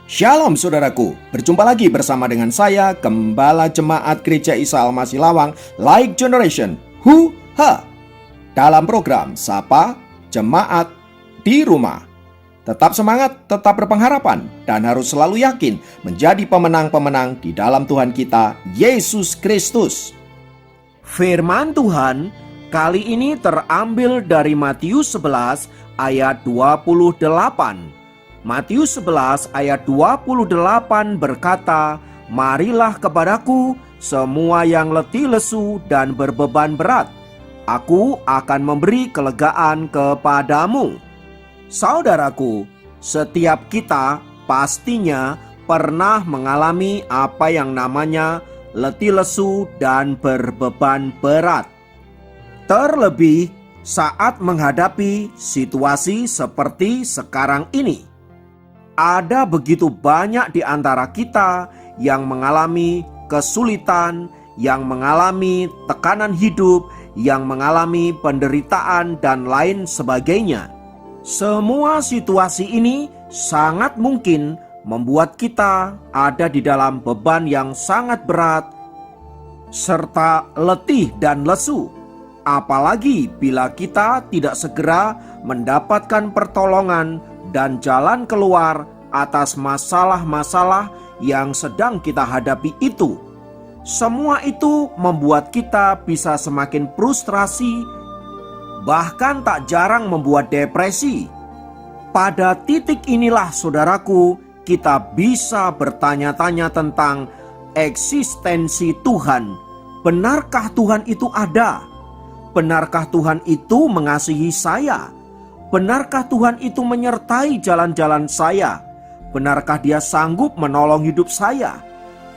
Shalom saudaraku, berjumpa lagi bersama dengan saya, Gembala Jemaat Gereja Isa Al-Masih Lawang, Like Generation, dalam program Sapa Jemaat di Rumah. Tetap semangat, tetap berpengharapan, dan harus selalu yakin menjadi pemenang-pemenang di dalam Tuhan kita, Yesus Kristus. Firman Tuhan kali ini terambil dari Matius 11 ayat 28. Matius 11 ayat 28 berkata, "Marilah kepadaku semua yang letih lesu dan berbeban berat, aku akan memberi kelegaan kepadamu." Saudaraku, setiap kita pastinya pernah mengalami apa yang namanya letih lesu dan berbeban berat. Terlebih saat menghadapi situasi seperti sekarang ini. Ada begitu banyak di antara kita yang mengalami kesulitan, yang mengalami tekanan hidup, yang mengalami penderitaan, dan lain sebagainya. Semua situasi ini sangat mungkin membuat kita ada di dalam beban yang sangat berat, serta letih dan lesu. Apalagi bila kita tidak segera mendapatkan pertolongan dan jalan keluar atas masalah-masalah yang sedang kita hadapi itu. Semua itu membuat kita bisa semakin frustrasi, bahkan tak jarang membuat depresi. Pada titik inilah saudaraku, kita bisa bertanya-tanya tentang eksistensi Tuhan. Benarkah Tuhan itu ada? Benarkah Tuhan itu mengasihi saya? Benarkah Tuhan itu menyertai jalan-jalan saya? Benarkah Dia sanggup menolong hidup saya?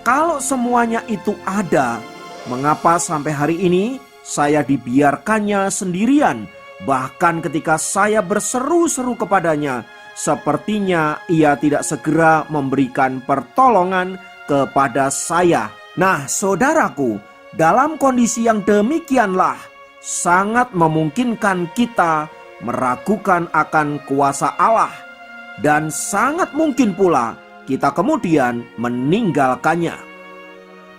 Kalau semuanya itu ada, mengapa sampai hari ini saya dibiarkannya sendirian? Bahkan ketika saya berseru-seru kepadanya, sepertinya Ia tidak segera memberikan pertolongan kepada saya. Nah, saudaraku, dalam kondisi yang demikianlah sangat memungkinkan kita meragukan akan kuasa Allah, dan sangat mungkin pula kita kemudian meninggalkannya.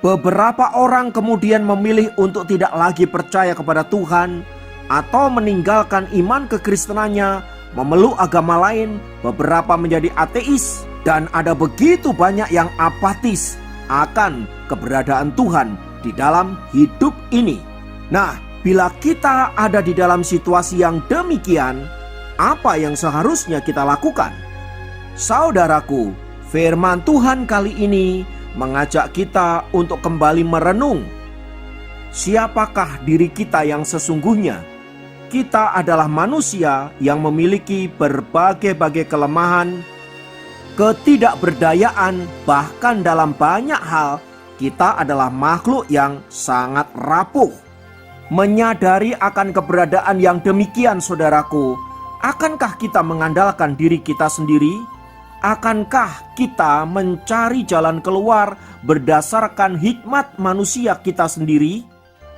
Beberapa orang kemudian memilih untuk tidak lagi percaya kepada Tuhan atau meninggalkan iman kekristenannya, memeluk agama lain. Beberapa menjadi ateis, dan ada begitu banyak yang apatis akan keberadaan Tuhan di dalam hidup ini. Nah, bila kita ada di dalam situasi yang demikian, apa yang seharusnya kita lakukan? Saudaraku, firman Tuhan kali ini mengajak kita untuk kembali merenung. Siapakah diri kita yang sesungguhnya? Kita adalah manusia yang memiliki berbagai-bagai kelemahan, ketidakberdayaan, bahkan dalam banyak hal kita adalah makhluk yang sangat rapuh. Menyadari akan keberadaan yang demikian, saudaraku, akankah kita mengandalkan diri kita sendiri? Akankah kita mencari jalan keluar berdasarkan hikmat manusia kita sendiri?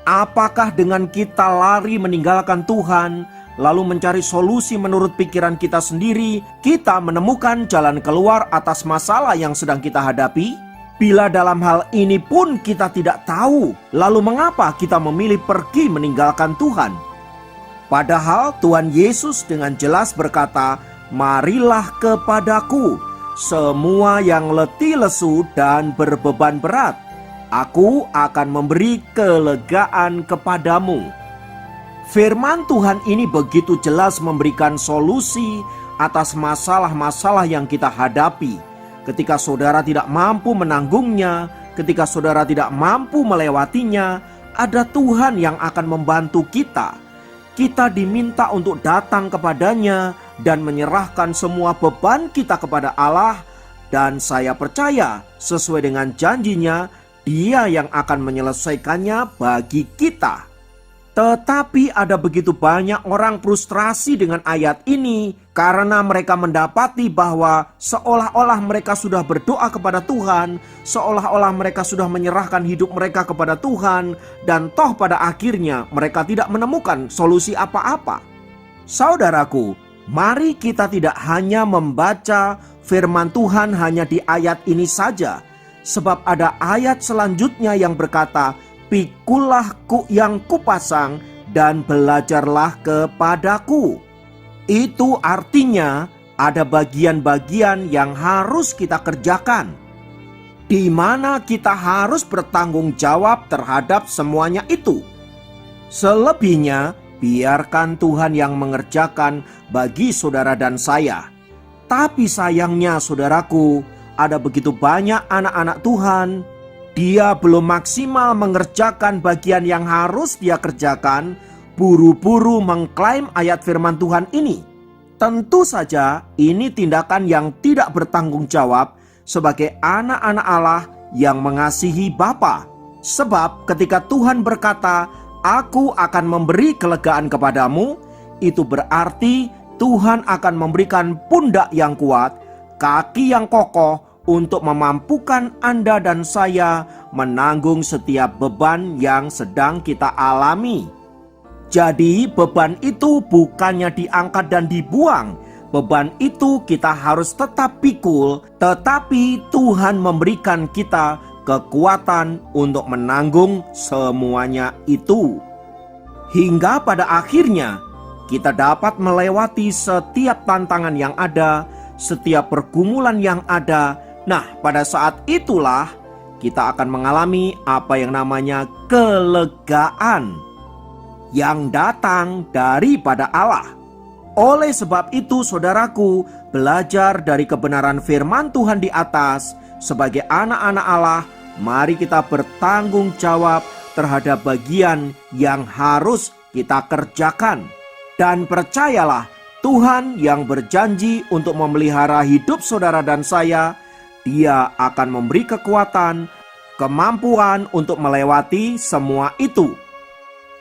Apakah dengan kita lari meninggalkan Tuhan, lalu mencari solusi menurut pikiran kita sendiri, kita menemukan jalan keluar atas masalah yang sedang kita hadapi? Bila dalam hal ini pun kita tidak tahu, lalu mengapa kita memilih pergi meninggalkan Tuhan? Padahal Tuhan Yesus dengan jelas berkata, "Marilah kepadaku semua yang letih lesu dan berbeban berat, aku akan memberi kelegaan kepadamu." Firman Tuhan ini begitu jelas memberikan solusi atas masalah-masalah yang kita hadapi. Ketika saudara tidak mampu menanggungnya, ketika saudara tidak mampu melewatinya, ada Tuhan yang akan membantu kita. Kita diminta untuk datang kepadanya dan menyerahkan semua beban kita kepada Allah. Dan saya percaya sesuai dengan janjinya, Dia yang akan menyelesaikannya bagi kita. Tetapi ada begitu banyak orang frustrasi dengan ayat ini karena mereka mendapati bahwa seolah-olah mereka sudah berdoa kepada Tuhan, seolah-olah mereka sudah menyerahkan hidup mereka kepada Tuhan, dan toh pada akhirnya mereka tidak menemukan solusi apa-apa. Saudaraku, mari kita tidak hanya membaca firman Tuhan hanya di ayat ini saja, sebab ada ayat selanjutnya yang berkata, "Pikulah yang kupasang dan belajarlah kepadaku." Itu artinya ada bagian-bagian yang harus kita kerjakan, di mana kita harus bertanggung jawab terhadap semuanya itu. Selebihnya, biarkan Tuhan yang mengerjakan bagi saudara dan saya. Tapi sayangnya saudaraku, ada begitu banyak anak-anak Tuhan, dia belum maksimal mengerjakan bagian yang harus dia kerjakan, buru-buru mengklaim ayat firman Tuhan ini. Tentu saja ini tindakan yang tidak bertanggung jawab sebagai anak-anak Allah yang mengasihi Bapa. Sebab ketika Tuhan berkata, "Aku akan memberi kelegaan kepadamu," itu berarti Tuhan akan memberikan pundak yang kuat, kaki yang kokoh untuk memampukan Anda dan saya menanggung setiap beban yang sedang kita alami. Jadi beban itu bukannya diangkat dan dibuang. Beban itu kita harus tetap pikul, tetapi Tuhan memberikan kita kekuatan untuk menanggung semuanya itu. Hingga pada akhirnya kita dapat melewati setiap tantangan yang ada, setiap pergumulan yang ada. Nah, pada saat itulah kita akan mengalami apa yang namanya kelegaan yang datang daripada Allah. Oleh sebab itu, saudaraku, belajar dari kebenaran firman Tuhan di atas. Sebagai anak-anak Allah, mari kita bertanggung jawab terhadap bagian yang harus kita kerjakan. Dan percayalah, Tuhan yang berjanji untuk memelihara hidup saudara dan saya, Dia akan memberi kekuatan, kemampuan untuk melewati semua itu.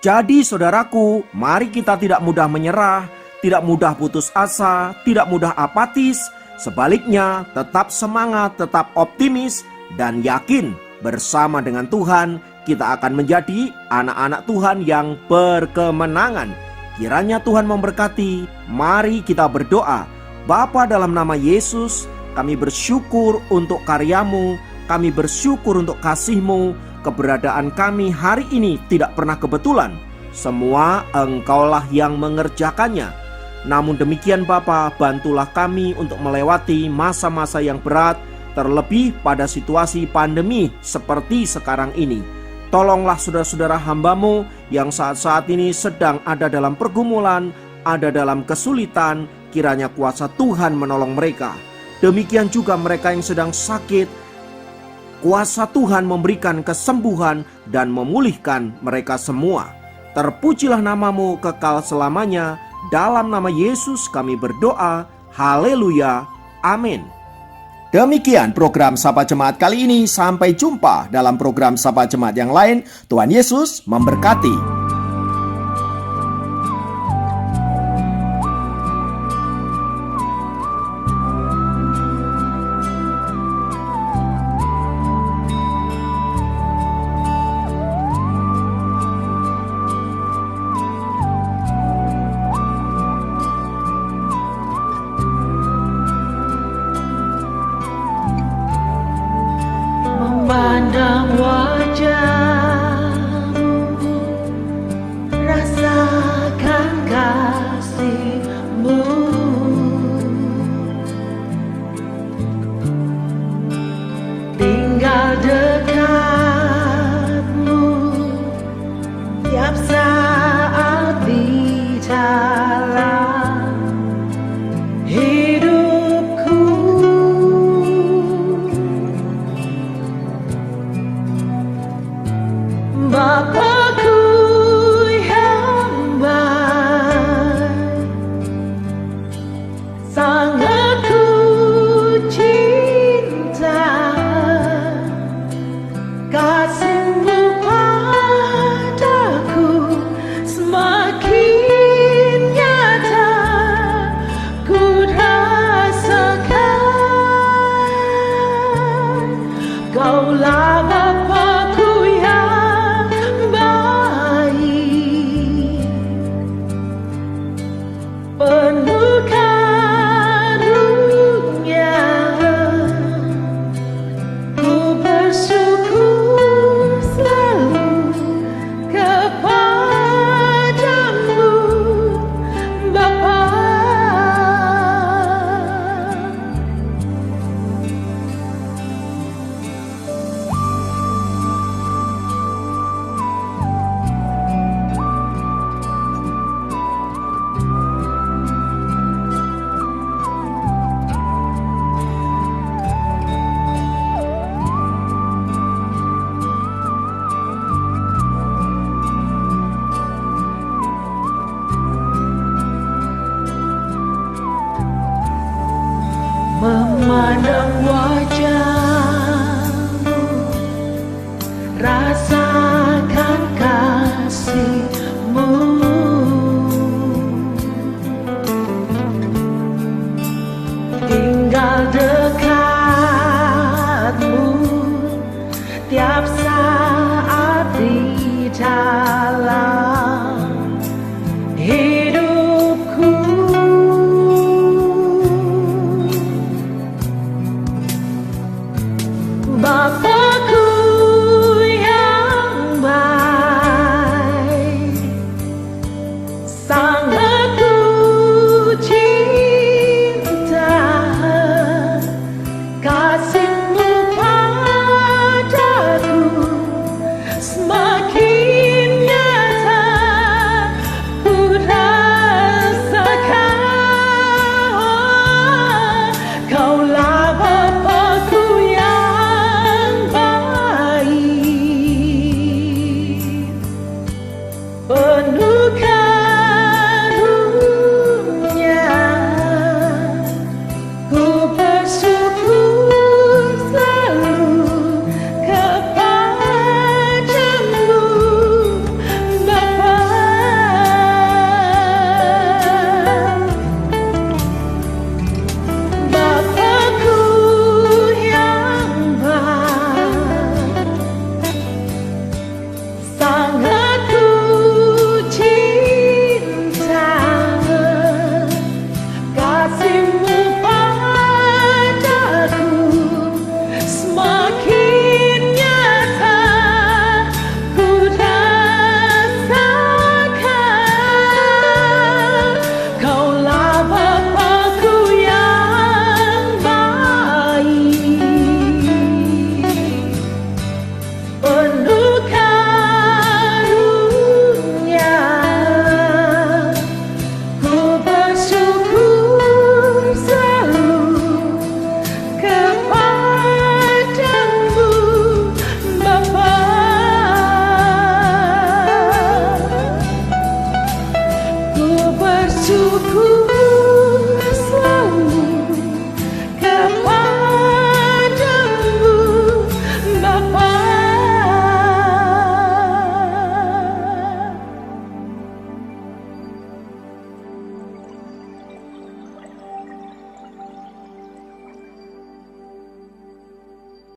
Jadi saudaraku, mari kita tidak mudah menyerah, tidak mudah putus asa, tidak mudah apatis. Sebaliknya, tetap semangat, tetap optimis, dan yakin bersama dengan Tuhan kita akan menjadi anak-anak Tuhan yang berkemenangan. Kiranya Tuhan memberkati. Mari kita berdoa. Bapa, dalam nama Yesus, kami bersyukur untuk karya-Mu, kami bersyukur untuk kasih-Mu. Keberadaan kami hari ini tidak pernah kebetulan. Semua Engkaulah yang mengerjakannya. Namun demikian Bapa, bantulah kami untuk melewati masa-masa yang berat, terlebih pada situasi pandemi seperti sekarang ini. Tolonglah saudara-saudara hamba-Mu yang saat-saat ini sedang ada dalam pergumulan, ada dalam kesulitan. Kiranya kuasa Tuhan menolong mereka. Demikian juga mereka yang sedang sakit, kuasa Tuhan memberikan kesembuhan dan memulihkan mereka semua. Terpujilah nama-Mu kekal selamanya. Dalam nama Yesus kami berdoa. Haleluya. Amin. Demikian program Sapa Jemaat kali ini. Sampai jumpa dalam program Sapa Jemaat yang lain. Tuhan Yesus memberkati. Memandang wajah-Mu, rasakan kasih-Mu, tinggal dekat-Mu, tiap saat bicara hidupku. Bapakku yang baik, sangat ku cinta, kasih-Mu padaku semakin nyata ku rasakan. Kaulah Bapakku yang baik, penuh karunia. memandang wajah-Mu, rasakan kasih-Mu. Tinggal